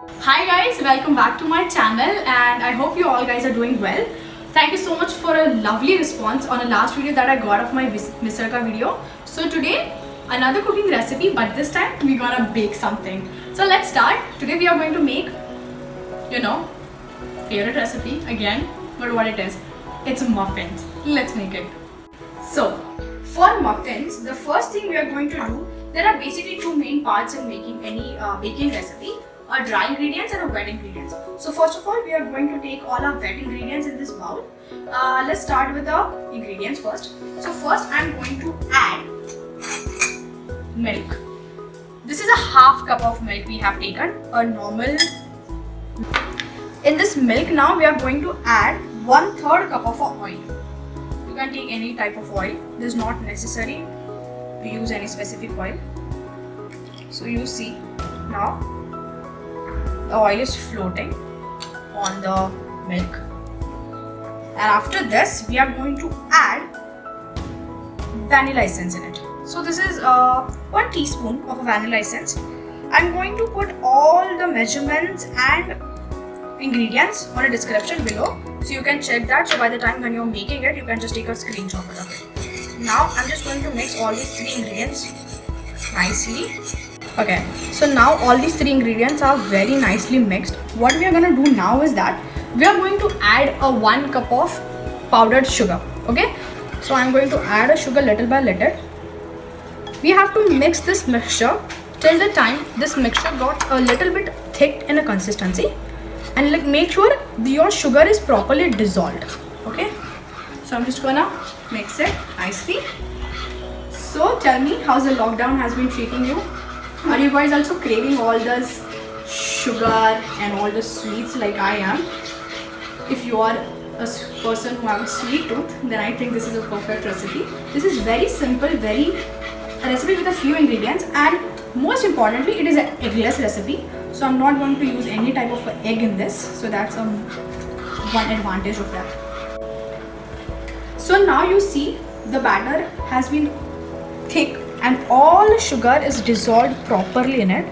Hi guys, welcome back to my channel and I hope you all guys are doing well. Thank you so much for a lovely response on a last video that I got of my Misarka video. So today another cooking recipe, but this time we're gonna bake something. So let's start. Today we are going to make, favorite recipe again, but what it is, it's muffins. Let's make it. So for muffins, the first thing we are going to do, there are basically two main parts in making any baking recipe. Dry ingredients and wet ingredients. So first of all, we are going to take all our wet ingredients in this bowl. Let's start with the ingredients first. So first I'm going to add milk. This is a half cup of milk we have taken, a normal. In this milk now we are going to add 1/3 cup of oil. You can take any type of oil. It is not necessary to use any specific oil. So you see now the oil is floating on the milk, and after this we are going to add vanilla essence in it. So this is 1 teaspoon of vanilla essence. I'm going to put all the measurements and ingredients on a description below, so you can check that. So by the time when you're making it, you can just take a screenshot of it. Now I'm just going to mix all these 3 ingredients nicely. Okay, so now all these 3 ingredients are very nicely mixed. What we are going to do now is that we are going to add a 1 cup of powdered sugar. Okay, so I'm going to add a sugar little by little. We have to mix this mixture till the time this mixture got a little bit thick in a consistency, and make sure your sugar is properly dissolved. Okay, so I'm just gonna mix it nicely. So tell me, how's the lockdown has been treating you? Are you guys also craving all this sugar and all the sweets like I am? If you are a person who has a sweet tooth, then I think this is a perfect recipe. This is very simple, a recipe with a few ingredients, and most importantly, it is an eggless recipe. So I'm not going to use any type of egg in this. So that's one advantage of that. So now you see the batter has been thick and all sugar is dissolved properly in it,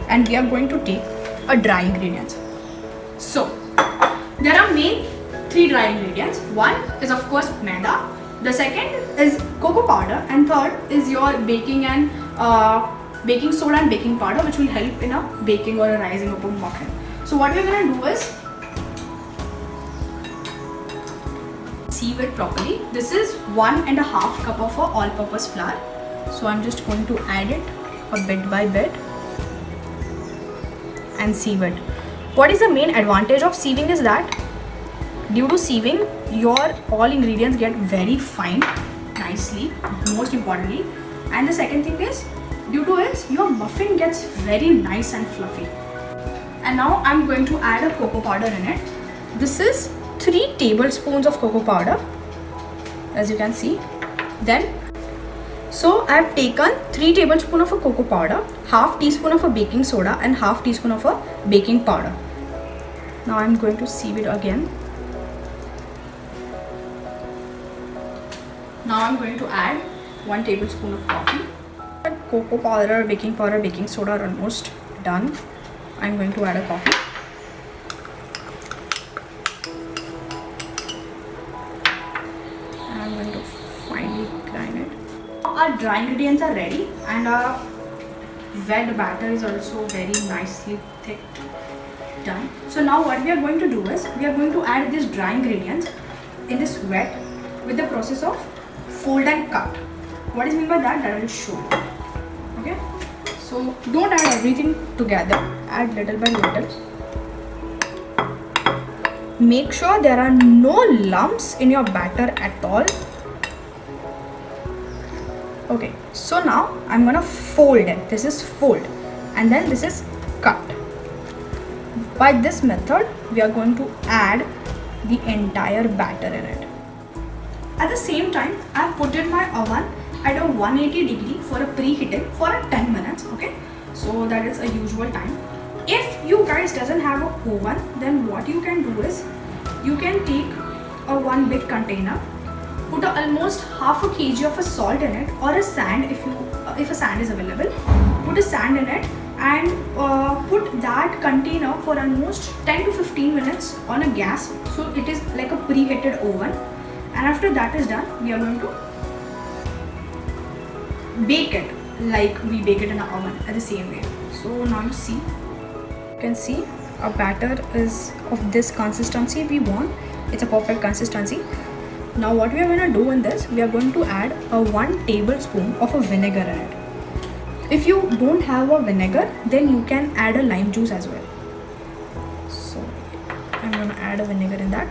and we are going to take a dry ingredients. So there are main 3 dry ingredients. One is of course maida, the second is cocoa powder, and third is your baking and baking soda and baking powder, which will help in a baking or a rising of a muffin. So what we're going to do is sieve it properly. This is 1.5 cup of all-purpose flour. So I'm just going to add it a bit by bit and sieve it. What is the main advantage of sieving is that due to sieving, your all ingredients get very fine nicely, most importantly. And the second thing is, due to it, your muffin gets very nice and fluffy. And now I'm going to add a cocoa powder in it. This is 3 tablespoons of cocoa powder, as you can see. Then so I have taken 3 tablespoons of a cocoa powder, half teaspoon of a baking soda, and half teaspoon of a baking powder. Now I'm going to sieve it again. Now I'm going to add 1 tablespoon of coffee. Cocoa powder, baking soda are almost done. I'm going to add a coffee. And I'm going to finely grind it. Our dry ingredients are ready, and our wet batter is also very nicely thick done. So now what we are going to do is we are going to add these dry ingredients in this wet with the process of fold and cut. What is meant by that? That I will show you. Okay, so don't add everything together, add little by little. Make sure there are no lumps in your batter at all. Okay, so now I'm gonna fold it. This is fold, and then this is cut. By this method, we are going to add the entire batter in it. At the same time, I have put in my oven at a 180 degree for a preheating for 10 minutes. Okay, so that is a usual time. If you guys doesn't have an oven, then what you can do is you can take a 1 big container, put almost half a kg of a salt in it, or a sand if a sand is available. Put a sand in it and put that container for almost 10 to 15 minutes on a gas, so it is like a preheated oven. And after that is done, we are going to bake it like we bake it in an oven at the same way. So now you see, you can see our batter is of this consistency we want. It's a perfect consistency. Now what we are going to do in this, we are going to add a 1 tablespoon of a vinegar in it. If you don't have a vinegar, then you can add a lime juice as well. So I'm going to add a vinegar in that.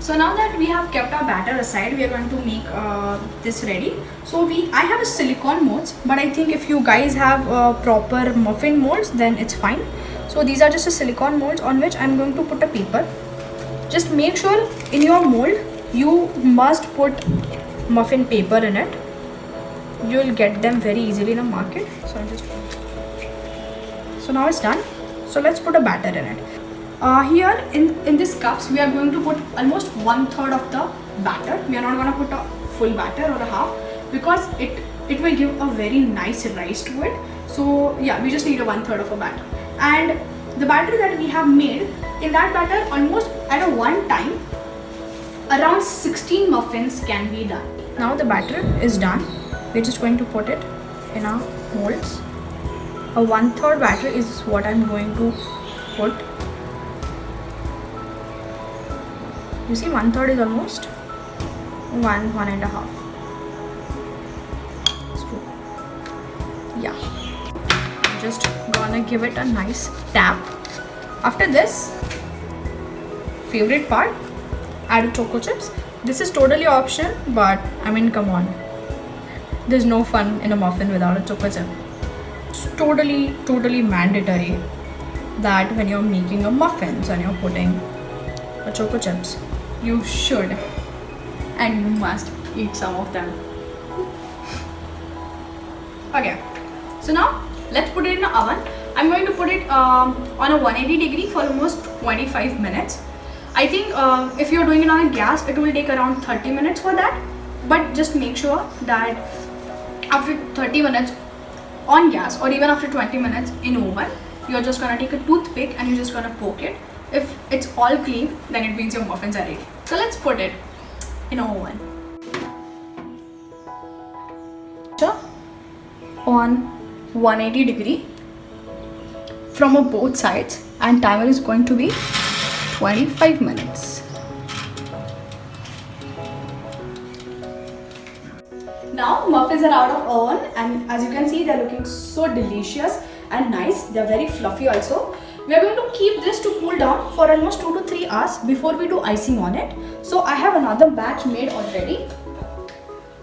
So now that we have kept our batter aside, we are going to make this ready. So I have a silicone molds, but I think if you guys have proper muffin molds, then it's fine. So these are just a silicone molds on which I'm going to put a paper. Just make sure in your mold you must put muffin paper in it. You will get them very easily in the market. So now it's done. So let's put a batter in it. Here in this cups, we are going to put almost 1/3 of the batter. We are not going to put a full batter or a half, because it will give a very nice rise to it. So yeah, we just need a 1/3 of a batter. And the batter that we have made, in that batter, almost at a one time, around 16 muffins can be done. Now the batter is done. We're just going to put it in our molds. A 1/3 batter is what I'm going to put. You see, 1/3 is almost 1.5. Yeah, I'm just gonna give it a nice tap. After this, favorite part, add choco chips. This is totally optional, but I mean, come on, there's no fun in a muffin without a choco chip. It's totally mandatory that when you're making a muffins and you're putting a choco chips, you should and you must eat some of them. Okay, so now let's put it in the oven. I'm going to put it on a 180 degree for almost 25 minutes. I think if you're doing it on a gas, it will take around 30 minutes for that. But just make sure that after 30 minutes on gas, or even after 20 minutes in oven, you're just gonna take a toothpick and you're just gonna poke it. If it's all clean, then it means your muffins are ready. So let's put it in an oven. On 180 degree from both sides, and timer is going to be 25 minutes. Now muffins are out of oven, and as you can see, they're looking so delicious and nice. They're very fluffy also. We are going to keep this to cool down for almost 2 to 3 hours before we do icing on it. So I have another batch made already.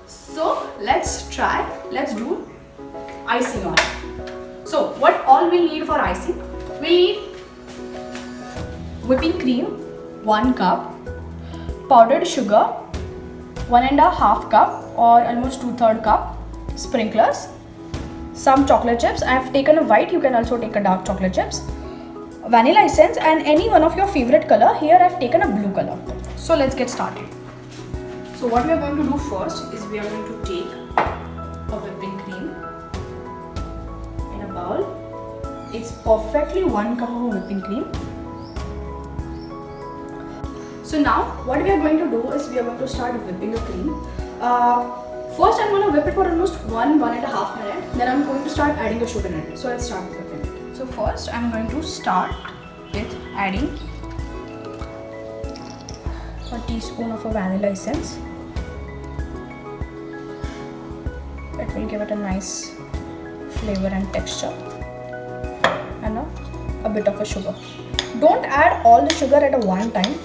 So let's do icing on it. So what all we need for icing? We need whipping cream, 1 cup, powdered sugar, 1.5 cup or almost 2/3 cup, sprinklers, some chocolate chips. I have taken a white, you can also take a dark chocolate chips, vanilla essence, and any one of your favorite color. Here I have taken a blue color. So let's get started. So what we are going to do first is we are going to take a whipping cream in a bowl. It's perfectly 1 cup of whipping cream. So now what we are going to do is we are going to start whipping the cream. First I'm going to whip it for almost 1.5 minutes. Then I'm going to start adding the sugar in it. So let's start whipping it. So first I'm going to start with adding a teaspoon of a vanilla essence. It will give it a nice flavor and texture. And a bit of a sugar. Don't add all the sugar at a one time.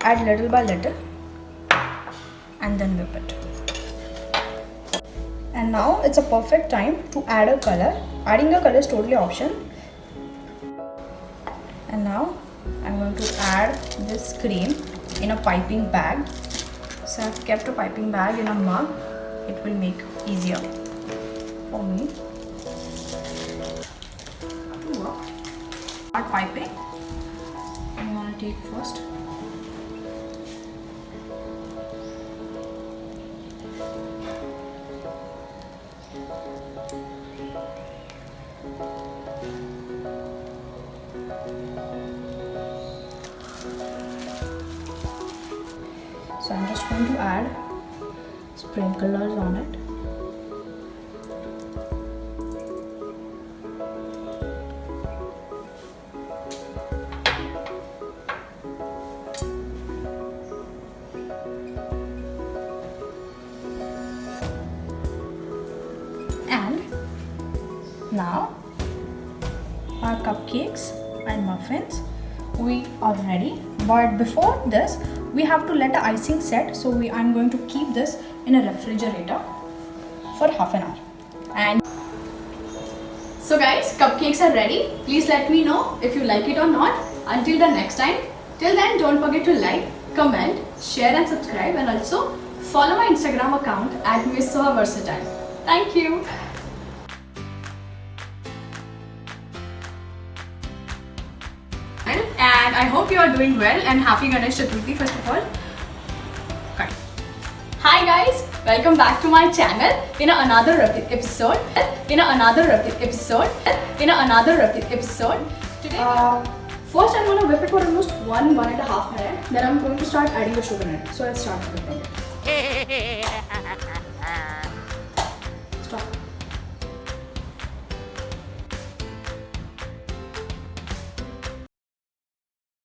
Add little by little and then whip it. And now it's a perfect time to add a color. Adding a color is totally optional. And now I'm going to add this cream in a piping bag. So I've kept a piping bag in a mug. It will make easier for me to work. Start piping. I'm going to take first sprinklers on it. And now our cupcakes and muffins, we are ready. But before this, we have to let the icing set. So I'm going to keep this in a refrigerator for half an hour. And so guys, cupcakes are ready. Please let me know if you like it or not. Until the next time, till then, don't forget to like, comment, share and subscribe, and also follow my Instagram account at Miss Soha Versatile. Thank you. And I hope you are doing well, and happy Ganesh Chaturthi first of all. Okay. Hi guys, welcome back to my channel in another episode. Today, first I'm going to whip it for almost 1.5 minutes. Then I'm going to start adding the sugar in it. So let's start with it.